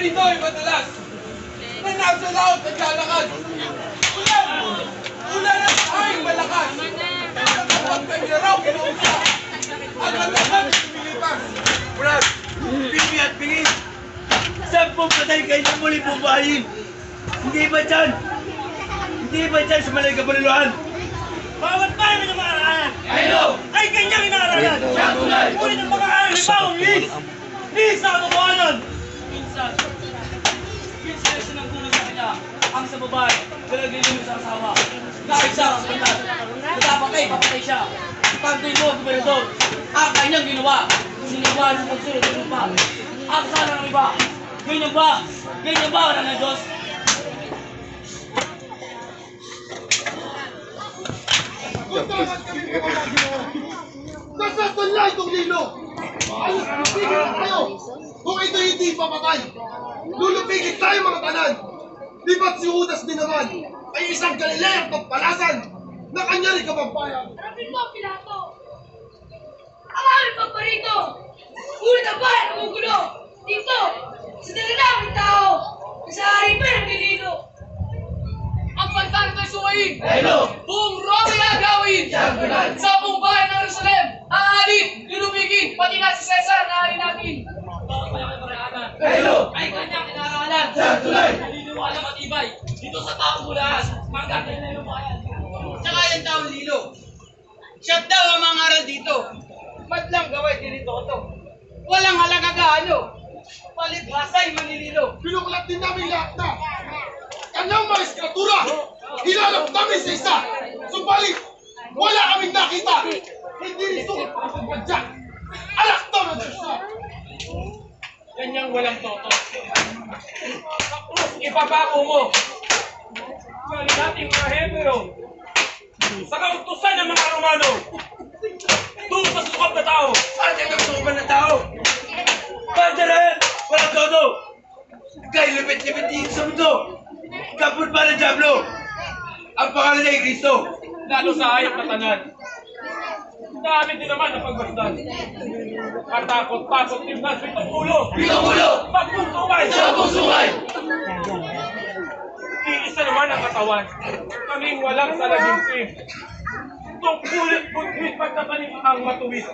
rito ay madalas na nasa laot naglalakad. Ulan at ay malakas. Kapag kanya raw kinuusa, ang alaman ng Pilipas. Brad, Bibi at Bingin, 10 patay kayo na muli bumayin. Hindi ba dyan? Hindi ba dyan sa malay kabaliluhan? Bawat bayan ng mga aralan ay kanyang inaaralan. Ngunit ang mga aralan ay bawang liis na katotohanan. Minsan ay sinanggulo sa kanya ang sa babae, galagilin sa asawa. Kahit siya ang banal, papatay siya. Pagdoy mo, gobernador, ang kanyang ginawa. Sinawa ng pagsulot ng lupa. Ang sana ng iba. Ganyan ba? Ganyan ba ang ng Diyos? Nasasanla itong lilo! Lulupigin na tayo! Kung ito hindi papatay, lulupigin tayo mga tanan! Di ba't si Judas din naman ay isang Galileang pagpalasan na kanya rin kapagbayan? Harapin mo, Pilato! Ang aming paborito! Ngunit ang bayan ng gugulo! Dito, sa daladaming tao, na sa hari pa ng Galilo! Ang pagtanong tayo suwain! Buong Rome ay agawin! Sa buong bayan ng Jerusalem, aanin, lulubigin, pati na si Cesar na hari natin. Bawat kanyang kamaraanan ay kanyang inaaralan. Naniniwala matibay dito sa taong bulaan. Magkakay na yung bayan. Tsaka yung taong lilo. Siya daw ang mga aral dito. Madlang gaway dinito ito. Walang halaga gaano. Palibhasay manililo. Pinuklat din namin lahat na kanyang mga estratura! Hinanap namin sa isa! Subalit, wala kaming nakita! Hindi nito pagpadyak! Anak to ng Diyos na! Kanyang walang toto. Ipapako mo. Kali nating mga Hebrew sa kautusan ng mga Romano. Doon sa sukab na tao. Saan yung nagsukuman ng tao? Bandera! Walang todo! Kay lipit-lipit dito sa mundo! Kaput pa ng Diablo! Ang pangalan ay Kristo! Lalo sa hayop na tanan. Dami din naman ang pagbasdan. Katakot-takot timnas, pitong ulo! Magpusungay! Iisa naman ang katawan. Kaming walang salagimsim. Tungkulit bunhit pagkatanim ang matuwid.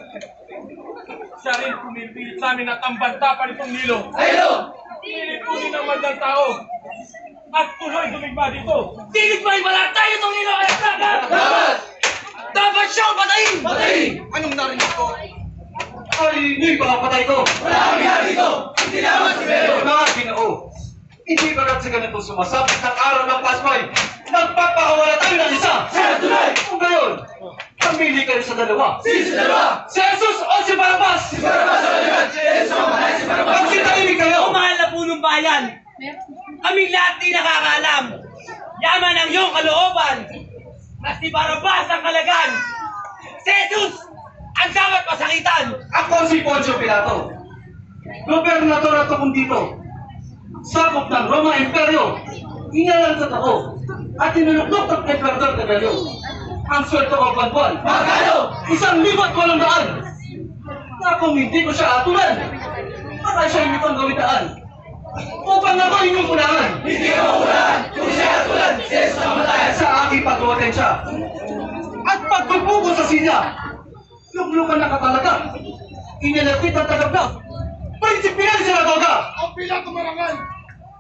Siya rin pumipilit sa amin at ang banta pa nitong Nilo. Pilipunin ang mandang tao. At tuloy dumigma dito. Tigit ba ibalat tayo itong Nilo ay dapat! Dapat siyang patayin! Anong narinig ko? Ay, hindi ba patay ko? Wala kami dito! Hindi naman si Belo! Mga Ginoo, hindi ba sa ganito sumasabit ng araw ng Paskoy? Nagpapakawala tayo ng isa! Siya tunay! Kung gayon, pamili kayo sa dalawa. Si Jesus o si Barabas? Si Barabas sa kaliman! Si Jesus ang matay si Barabas! Magsitahimik kayo! Mahal na punong bayan, kaming lahat di nakakaalam. Yaman ang iyong kalooban na si Barabas ang kalagan. Si Jesus ang dapat masakitan. Ako si Poncio Pilato. Gobernador at akong dito. Sakop ng Roma Imperyo. Inalantat ako. At tinuluktok ng Emperador de Gallo. Ang sweldo ko buwan-buwan. Magkano? 1,800. Na kung hindi ko siya atulan, baka siya hindi pang gawidaan. Upang ako inyong kulangan. Hindi ko kulangan. Kung siya atulan, siya sa kamatayan sa aking pagluwatin siya. At pagtupo ko sa silya, luklukan na ka talaga. Inilapit ang tagap na. Prinsipiyal sa Lagoga! Ang Pilato Marangal!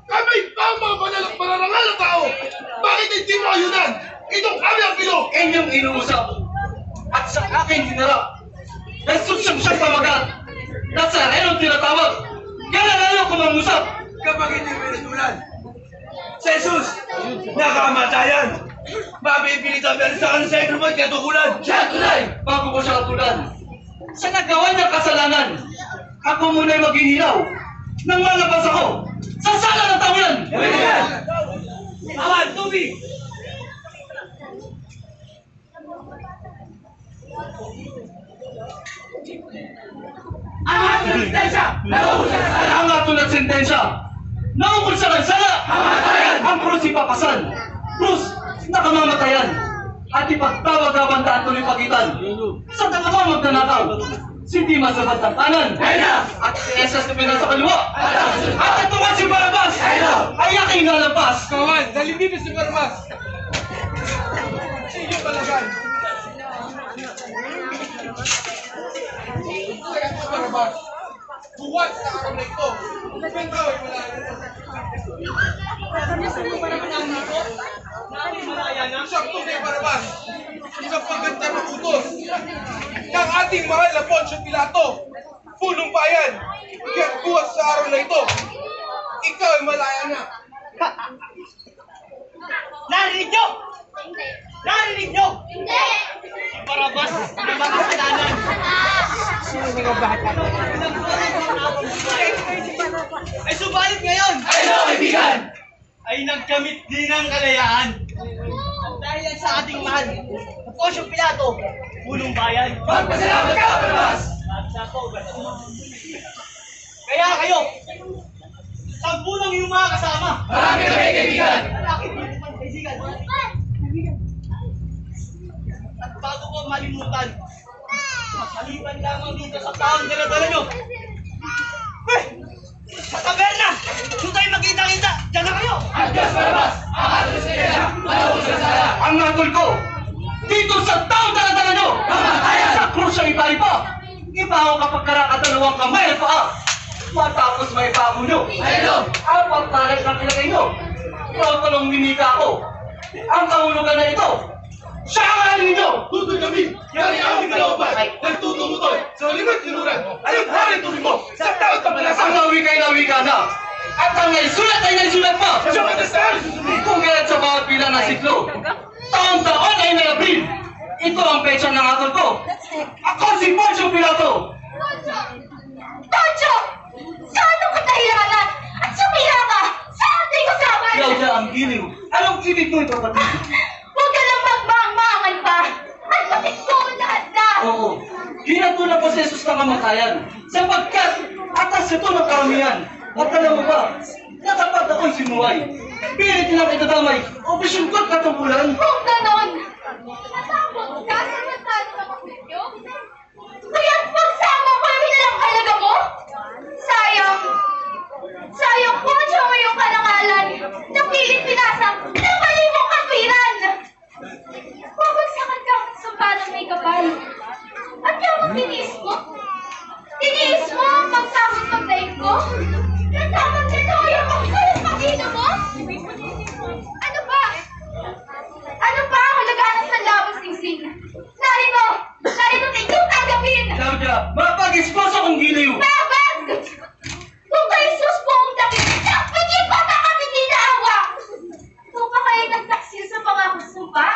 Kami pa ang mga banalang mararangal na tao! Bakit hindi mo ayunan? Itong kami ang pilo! Inyong inuusap at sa akin hinarap. Jesus siyang pamagat. Nazarenong tinatawag. Kaya lalo ko mangusap. Kapag hindi pinatulan, si Jesus, nakamatayan. Mapipilitan meron sa kanila sa ikrumat katukulan. Siya tunay! Bago ko siya katulan. Sa nagawa niyang kasalanan, ako muna'y maghihiraw. Nang malabas ako, sa sala ng tawian! Awan, tubig! Ang ating sentensya! Ang atulad sentensya! Naukol sa kansala! Kamatayan! Ang krus ipapasan! Krus, nakamamatayan! At ipagtawag na bandaan tuloy pagitan! Sa takamang magnanakaw! si Dimas sa bandang kanan. At si Esas na pinasa kaliwa. At ito nga si Barabas ay aking lalabas. Kawan, dalhin dito si Barabas. Sa inyong kalaban. Kaya si Barabas, buwan sa araw na ito. Ikaw ay malaya na. Siyang tunay Barabas, isang pagkanta ng utos ng ating mahal na Poncio Pilato, punong bayan. Kaya't buwas sa araw na ito, ikaw ay malaya na. Narinig nyo! Narinig nyo! Hindi! Barabas na mga kasalanan. Ay subalit ngayon! Ay nagkamit din ng kalayaan. Dahil yan sa ating mahal, Poncio Pilato, punong bayan. Magpasalamat ka, Barabas! Kaya kayo, sampu lang yung mga kasama. Marami na may kaibigan! Bakit hindi man kaibigan? At bago ko malimutan, makalipan lamang dito sa taong dala-dala nyo. Eh! Sa taberna! Doon tayo magkita-kita! Diyan na kayo! Agkas, Barabas! Ang atos sa kaya! Malawag sa sala! Ang natol ko! Dito sa taong dala-dala nyo! Kamatayan! Sa krus ang iba-iba! Ibaho kapag karakadalawang kamay at paa! Matapos may bago nyo! Apat talag ng ilagay nyo! Talong minika ko! Ang kahulugan na ito! Siya ang halin ninyo! Tutoy kami! Yan ay aming kalawaban! Nagtutumutoy sa limat inuran! Anong hari tuloy mo sa taot Ang kapalasan? nawi ka na! At ang naisulat ay naisulat pa! Siya matasabi susunod! Kung kaya't sa bawat bilang ng siklo, taon-taon ay may Abril. Ito ang petsa ng atol ko. Ako si Poncio Pilato. Toncho! Sa anong kadahilanan? At sumira ka sa ating usapan! Claudia ang giliw. Anong ibig mo ito, kapatid? Huwag ka lang magmaang-maangan pa! At matik ko ang lahat na! Oo, ginatulad po si Jesus ng kamatayan. Sapagkat atas ito ng karamihan. At alam mo ba, natapat ako'y sinuway. Pilit nilang itadamay o bisyungkot katungkulan. Kung ganon, natakot ka sa matalo ng kapityo? Kaya't pagsama ko yung nilang halaga mo? Sayang! Sayang po siya mo yung kalangalan na pilit pinasang ng mali mong katwiran! Babagsakan ka ang sumpa ng may kapal. At yung tiniis mo? Tiniis mo ang pagsahod ng daig ko? Nasamang tinuyo mo sa pakita mo? Ano ba? Ano ba ang laganap ng labas singsing? Narito! Narito inyong tanggapin! Claudia, mapag-esposo kong giliw. Babag! Kung kay Jesus po ang tapit, pagiging bata kami ninaawa! Kung pa kayo nagtaksil sa pangakong sumpa,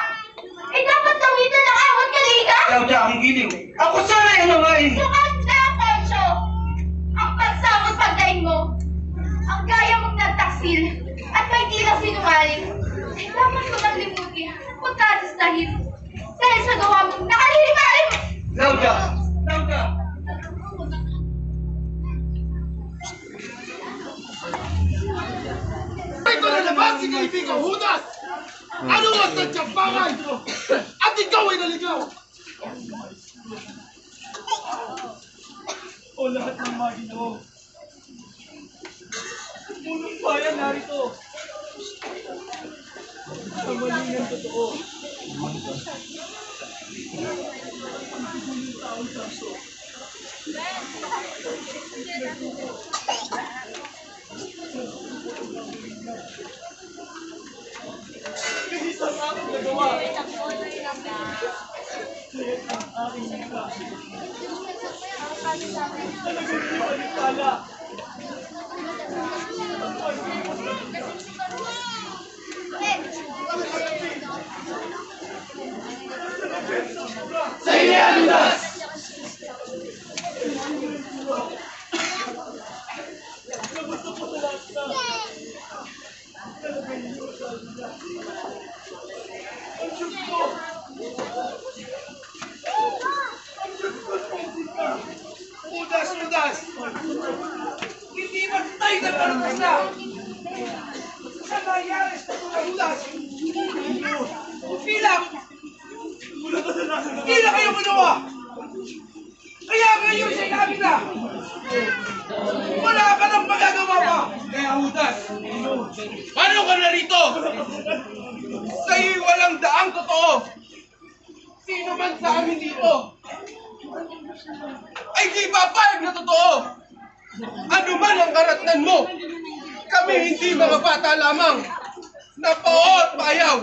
eh dapat tawitan ng awat kalina! Claudia ang giliw. Ako sana ay nangain. Sukat na, Poncho! Ang pagsamot pagdaing mo, ang gaya mong nagtaksil, at may tila sinungaling, ay dapat ko nang limutin at pagkatastahin dahil sa gawa mong nakalilimalim! Claudia! Claudia! Ito na naman si kaibigang Judas! Ano ang sadyang bagay? At ikaw ay naligaw! O lahat ng magino. Punong bayan narito. Ang malingang totoo. Kasi sa aking nagawa. Talagang di maligtala. Sa inyo yan, Judas! Judas! Hindi ba tayo nagkaroon na? Sa nangyari sa mga Judas? Tila kayo ginawa! Kaya ngayon sinabi na, wala ka nang magagawa pa. Kaya Judas, paano ka narito? Sa'yo'y walang daang totoo. Sino man sa amin dito ay di papayag na totoo. Ano man ang karatnan mo, kami hindi mga bata lamang na pao at payaw.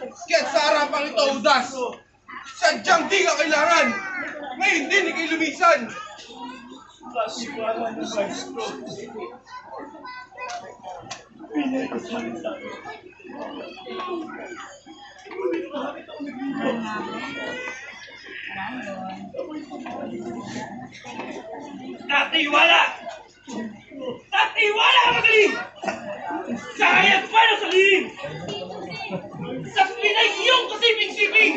Kaya't sa harapang ito, Judas, sadyang di ka kailangan, ngayon din ikay lumisan. Kasiwala ng maestro. Pinay ko sa akin sa akin. Ngunit bakit ako naglilo? Katiwala! Katiwala ka magaling! Sayang pa na sa lihim! Sa pinay iyong kasiping-siping!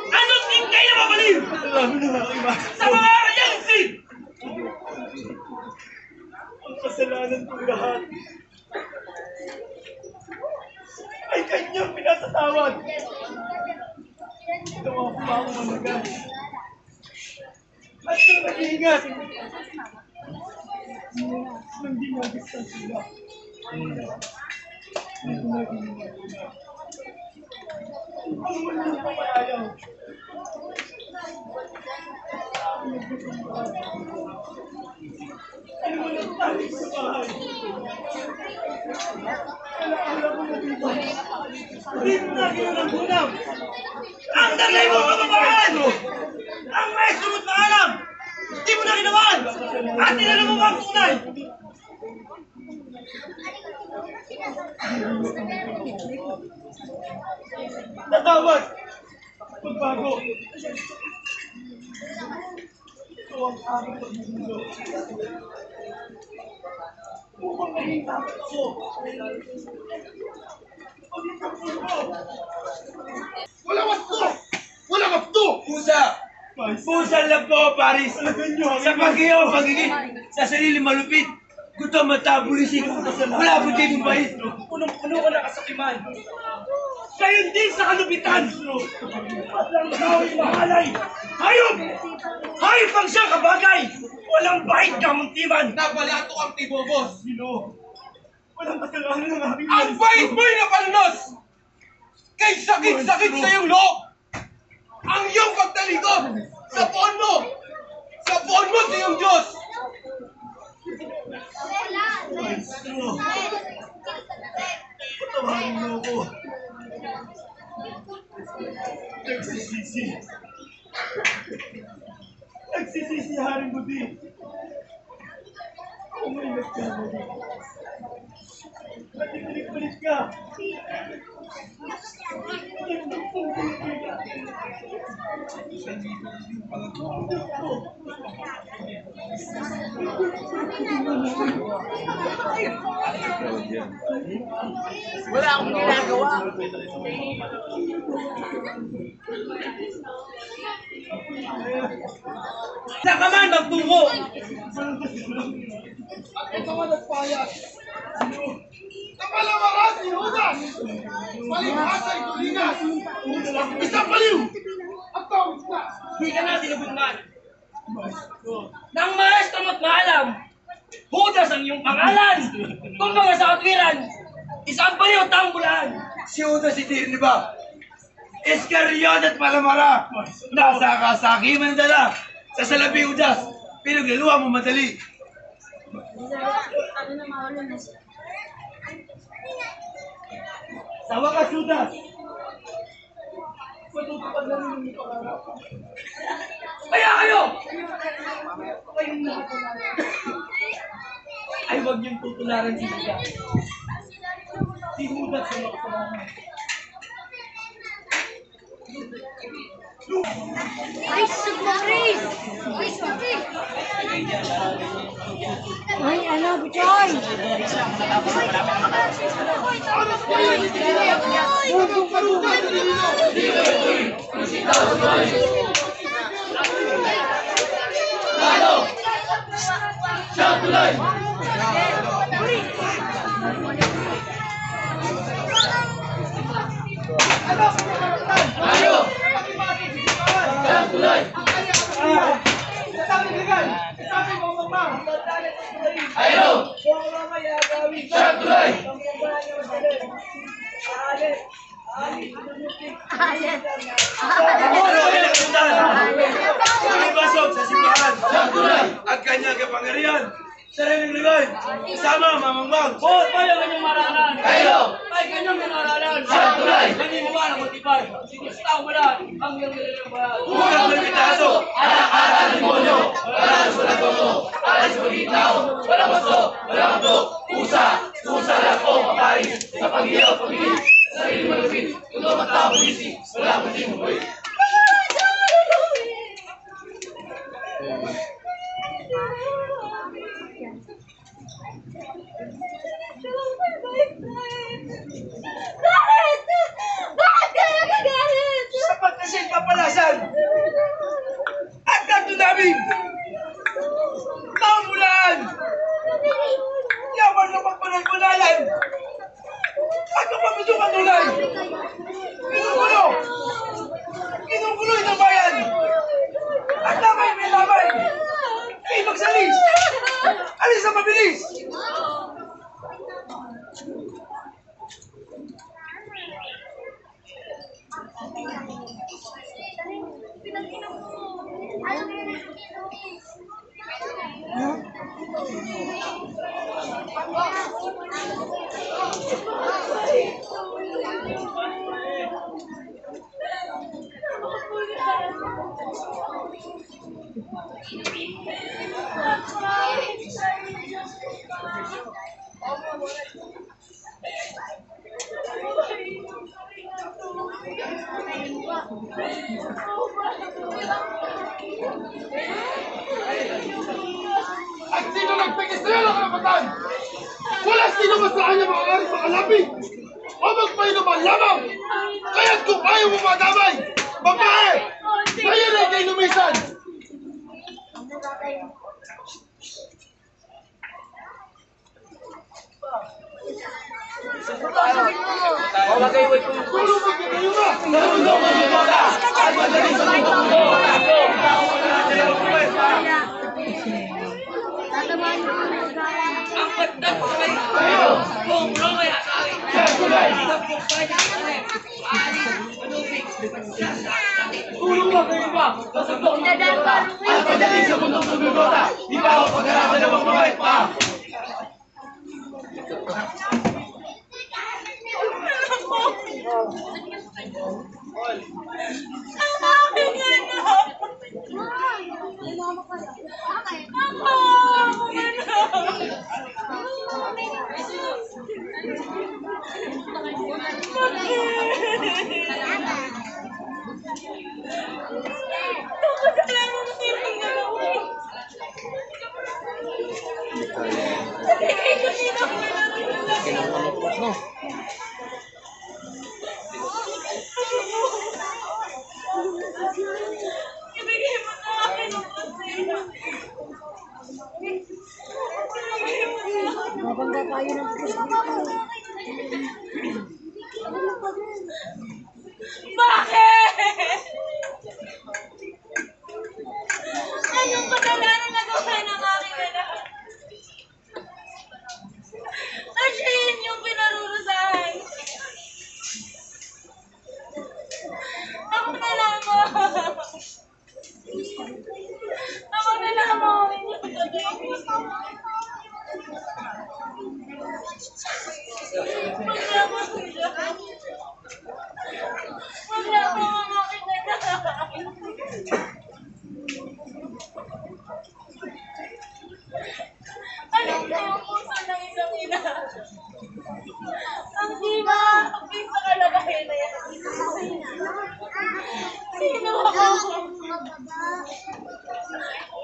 Ano't tingkay na mabaliw? Sa mga agency! Ang kasalanan kong lahat ay kanyang pinasatawad. Gawa ko pa ako managal. At siyang nag-iingat. Nang di nagistan sila. Ang walang pamalayaw. Ano mo nang talig sa bahay? Alaala ko na dito. Dito na ginanambunan. Ang tagay mo kababayan! Ang maestro mo't maalam! Di mo na ginawan! At tinala mo ba ang tunay? Natawad! Pagbago! Ito ang aming pagbubulo. Upang maging dapat ako. Maging kapsulo! Walang wasto! Walang apto! Pusa! Pusa lang po, Paris! Sa pagiging sa sarili malupit, gutom at tabulisin. Wala po din bait. Punong-puno ka na kasakiman. Gayon din sa kalupitan. At lang gawin mahalay. Hayop! Hayop ang siyang kabagay. Walang bait kamuntiman. Nabalato ang tibobos. Sino? Walang kasalanan ng aking Ang bait mo'y napalnos! Kay sakit-sakit sa iyong loob! Ang iyong pagtalikod sa puon mo! Sa puon mo sa iyong Diyos! maestro. Patawarin mo ako. Nagsisisi. Nagsisisi, Haring Budi. Kung may nagkamali. At ibalik-balik ka. Wala akong ginagawa. Sa ka man magtungo! At ito nga nagpayat. Napalawaran si Judas! Palibhasa'y tulingas! Isang baliw! At tawid ka! Di ka na sinubungan. Nang maestro mo't maalam, Judas ang iyong pangalan. Kung mga sa katwiran, isang baliw at tangbulan. Si Judas hindi rin ba? Iscariot at Palamara. Nasa kasakiman dala. Sa salabi Judas, pinaglaluwa mo madali. Sa wakas Judas, matutupad na rin yung pangarap. Kaya kayo! Kayong lahat ay huwag niyong tutularan si Judas. Si Judas ay makasalanan. Ay, Chris! Ay, Chris! Ay, ano, Bichoy? Unang karugay na nilino! mang, tandaan at tulay. Ayun! Kung ang mga yagawin. Siyang tulay! Ang pambahan ng madalit. Alit. Alit. Ayan. Pasok sa simbahan. Siyang tulay! At kanyang kapangyarihan. Sariling ligay. Kasama mamambang. Bawat bayan kanyang maranan. Kayo! Ay kanyang minaranan. Siyang tulay! Naniniwala matibay. Sinistang wala. Ang iyong bayan. Huwag may pitaso! Anak-anak ng demonyo! Walang walang tongo! Alas magitaw! Walang baso! Walang antok! Pusa! Pusa lang po paparis! Sa pag-iyaw, pag-ilis! Sarili malupit! Ito matao polisi! Wala ko din mo Bakit? Bakit ka nagagalit? Sapat na siyang kapalasan. At kanto namin. Tamulaan. Yaman ng pagpanagpanalan. At kapapasukan tulay. Ginugulo. Ginugulo itong bayan. At lamay may lamay. May magsalis. Alis na mabilis. At sino nagpigis sa'yo ng karapatan? Wala sino mas sa kanya maaaring makalapit o magpainuman lamang. Kaya't kung ayaw mo madamay, babae, sa'yo na ikay lumisan. Tulong magkakayo na! Narundong ang bibota! At madaling sa bibota! Ang pagdag ko ay Kayo! kung may asari. Siyang tulay! Tulong lang kayo ba? Kasabot ng bibota. At madaling sa bundok ng bibota! Di pa ako pag-arasan ng magmamahit pa! Ang aking anak! Ibigay mo sa akin ang pasira. Ibigay mo sa akin. Mabangga tayo ng bakit? Anong kasalanan na gawin ng aking anak? At siya yun yung pinarurusahan. Ako na lamang. Ako na lamang. Maglamang siya. Maglamang ang aking anak. Alam ko yung puso ng isang ina. Ang di makakapit sa kalagayan na yan. Sino ako?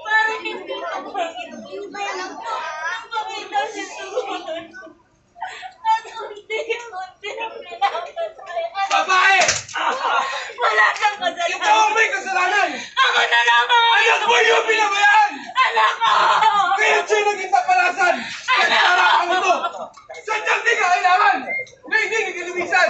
Parang hindi ako ang pakita siya tuwan. At unti-unti ang pinapatay. Babae! Wala kang Ikaw kasalanan. ang may kasalanan! Ako na lamang ang Anak mo yung pinabayaan! anak ko! Kaya siya naging tapalasan! Kaya sarapang ito! Sadyang di ka kailangan! Na hindi nagilumisan!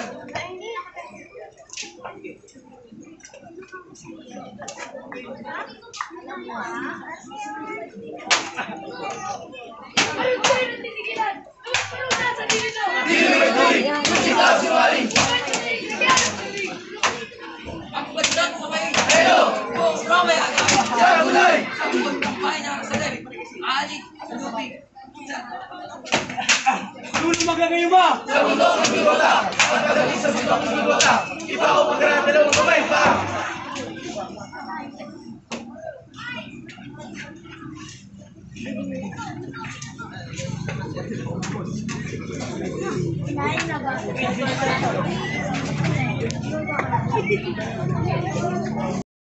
sa mundo akong gulwata. Iba ako pagkaraan dalawang kamay pa. Kinain na ba?